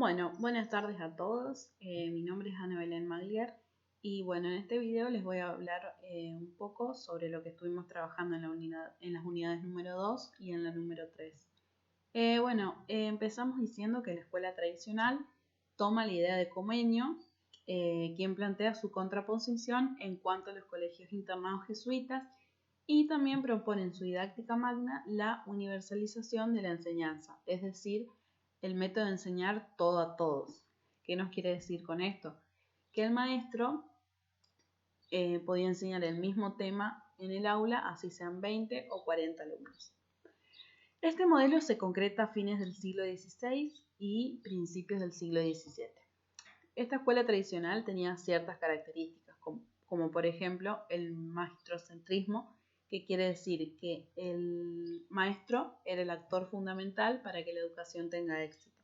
Bueno, buenas tardes a todos. Mi nombre es Ana Belén Maglier y bueno, en este video les voy a hablar un poco sobre lo que estuvimos trabajando en las unidades número 2 y en la número 3. Empezamos diciendo que la escuela tradicional toma la idea de Comenius, quien plantea su contraposición en cuanto a los colegios internados jesuitas y también propone en su didáctica magna la universalización de la enseñanza, es decir, el método de enseñar todo a todos. ¿Qué nos quiere decir con esto? Que el maestro podía enseñar el mismo tema en el aula, así sean 20 o 40 alumnos. Este modelo se concreta a fines del siglo XVI y principios del siglo XVII. Esta escuela tradicional tenía ciertas características, como por ejemplo el maestrocentrismo, que quiere decir que el maestro era el actor fundamental para que la educación tenga éxito.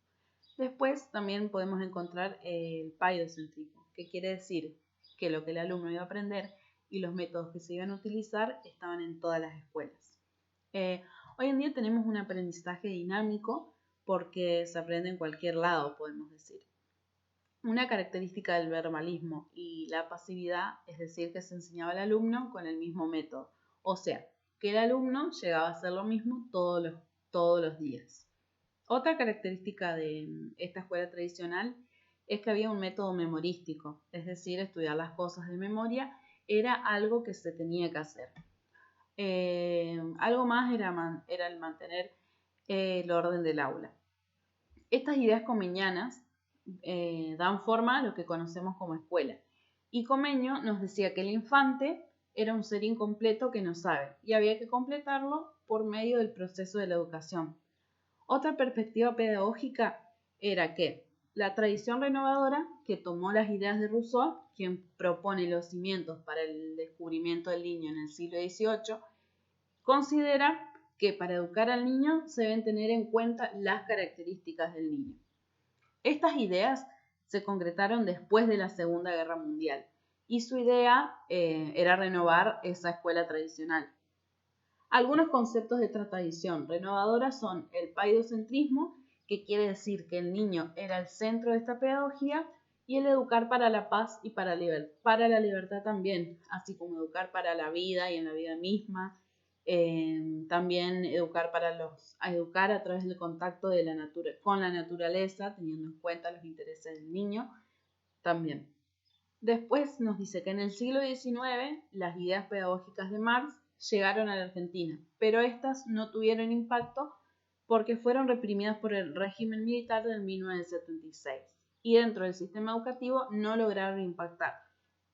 Después también podemos encontrar el paidocentrismo, que quiere decir que lo que el alumno iba a aprender y los métodos que se iban a utilizar estaban en todas las escuelas. Hoy en día tenemos un aprendizaje dinámico porque se aprende en cualquier lado, podemos decir. Una característica del verbalismo y la pasividad, es decir, que se enseñaba al alumno con el mismo método. O sea, que el alumno llegaba a hacer lo mismo todos los días. Otra característica de esta escuela tradicional es que había un método memorístico, es decir, estudiar las cosas de memoria era algo que se tenía que hacer. Algo más era el mantener el orden del aula. Estas ideas comenianas dan forma a lo que conocemos como escuela. Y Comenius nos decía que el infante era un ser incompleto que no sabe y había que completarlo por medio del proceso de la educación. Otra perspectiva pedagógica era que la tradición renovadora, que tomó las ideas de Rousseau, quien propone los cimientos para el descubrimiento del niño en el siglo XVIII, considera que para educar al niño se deben tener en cuenta las características del niño. Estas ideas se concretaron después de la Segunda Guerra Mundial y su idea era renovar esa escuela tradicional. Algunos conceptos de esta tradición renovadora son el paidocentrismo, que quiere decir que el niño era el centro de esta pedagogía, y el educar para la paz y para la libertad también, así como educar para la vida y en la vida misma. También educar a través del contacto con la naturaleza, teniendo en cuenta los intereses del niño también. Después nos dice que en el siglo XIX las ideas pedagógicas de Marx llegaron a la Argentina, pero estas no tuvieron impacto porque fueron reprimidas por el régimen militar del 1976 y dentro del sistema educativo no lograron impactar,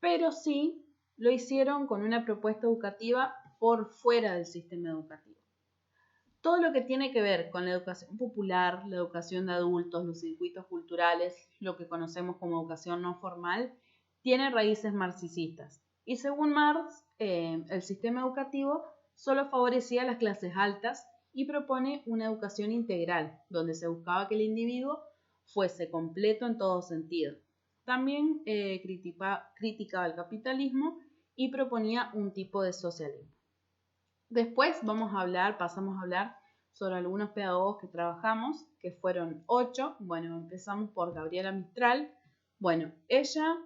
pero sí lo hicieron con una propuesta educativa por fuera del sistema educativo. Todo lo que tiene que ver con la educación popular, la educación de adultos, los circuitos culturales, lo que conocemos como educación no formal, tiene raíces marxistas. Y según Marx, el sistema educativo solo favorecía a las clases altas y propone una educación integral, donde se buscaba que el individuo fuese completo en todo sentido. También criticaba el capitalismo y proponía un tipo de socialismo. Después pasamos a hablar sobre algunos pedagogos que trabajamos, que fueron 8. Bueno, empezamos por Gabriela Mistral. Bueno, ella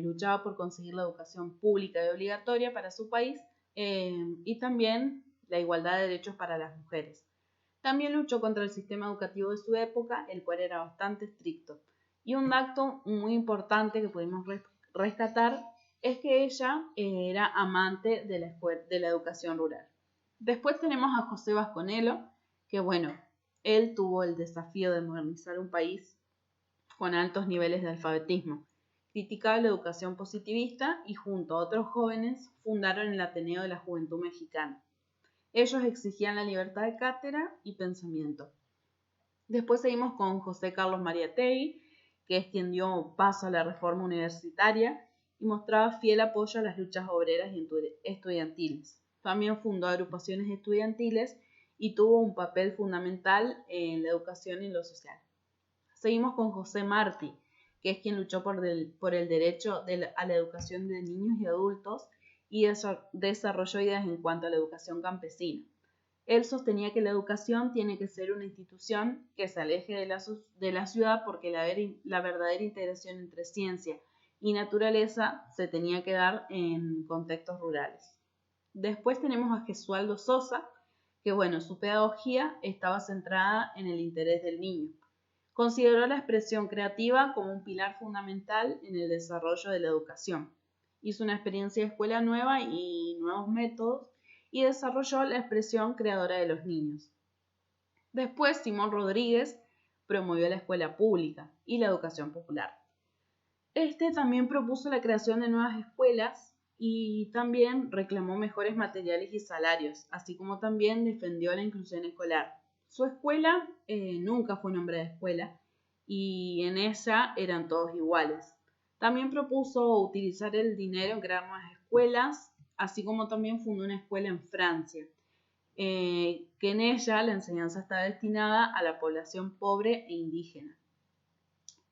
luchaba por conseguir la educación pública y obligatoria para su país y también la igualdad de derechos para las mujeres. También luchó contra el sistema educativo de su época, el cual era bastante estricto. Y un dato muy importante que pudimos rescatar es que ella era amante de la educación rural. Después tenemos a José Vasconelo, que bueno, él tuvo el desafío de modernizar un país con altos niveles de alfabetismo. Criticaba la educación positivista y junto a otros jóvenes fundaron el Ateneo de la Juventud Mexicana. Ellos exigían la libertad de cátedra y pensamiento. Después seguimos con José Carlos Mariátegui, que es quien dio paso a la reforma universitaria y mostraba fiel apoyo a las luchas obreras y estudiantiles. También fundó agrupaciones estudiantiles y tuvo un papel fundamental en la educación y en lo social. Seguimos con José Martí, que es quien luchó por el derecho a la educación de niños y adultos y desarrolló ideas en cuanto a la educación campesina. Él sostenía que la educación tiene que ser una institución que se aleje de la ciudad porque la verdadera integración entre ciencia y naturaleza se tenía que dar en contextos rurales. Después tenemos a Gesualdo Sosa, que su pedagogía estaba centrada en el interés del niño. Consideró la expresión creativa como un pilar fundamental en el desarrollo de la educación. Hizo una experiencia de escuela nueva y nuevos métodos y desarrolló la expresión creadora de los niños. Después, Simón Rodríguez promovió la escuela pública y la educación popular. Este también propuso la creación de nuevas escuelas y también reclamó mejores materiales y salarios, así como también defendió la inclusión escolar. Su escuela nunca fue nombre de escuela y en ella eran todos iguales. También propuso utilizar el dinero en crear nuevas escuelas, así como también fundó una escuela en Francia, que en ella la enseñanza está destinada a la población pobre e indígena.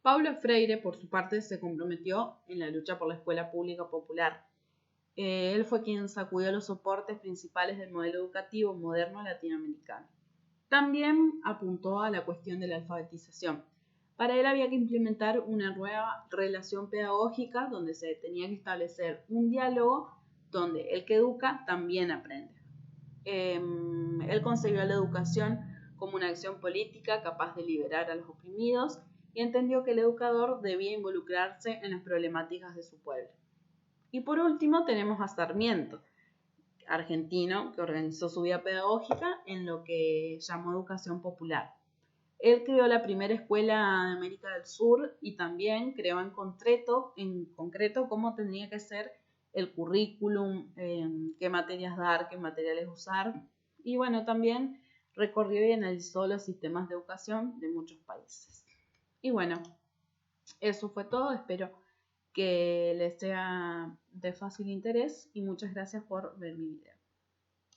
Paulo Freire, por su parte, se comprometió en la lucha por la escuela pública popular. Él fue quien sacudió los soportes principales del modelo educativo moderno latinoamericano. También apuntó a la cuestión de la alfabetización. Para él había que implementar una nueva relación pedagógica donde se tenía que establecer un diálogo donde el que educa también aprende. Él concibió la educación como una acción política capaz de liberar a los oprimidos y entendió que el educador debía involucrarse en las problemáticas de su pueblo. Y por último tenemos a Sarmiento, argentino, que organizó su vida pedagógica en lo que llamó educación popular. Él creó la primera escuela de América del Sur y también creó en concreto cómo tendría que ser el currículum, qué materias dar, qué materiales usar. Y también recorrió y analizó los sistemas de educación de muchos países. Y eso fue todo. Espero que les sea de fácil interés y muchas gracias por ver mi video.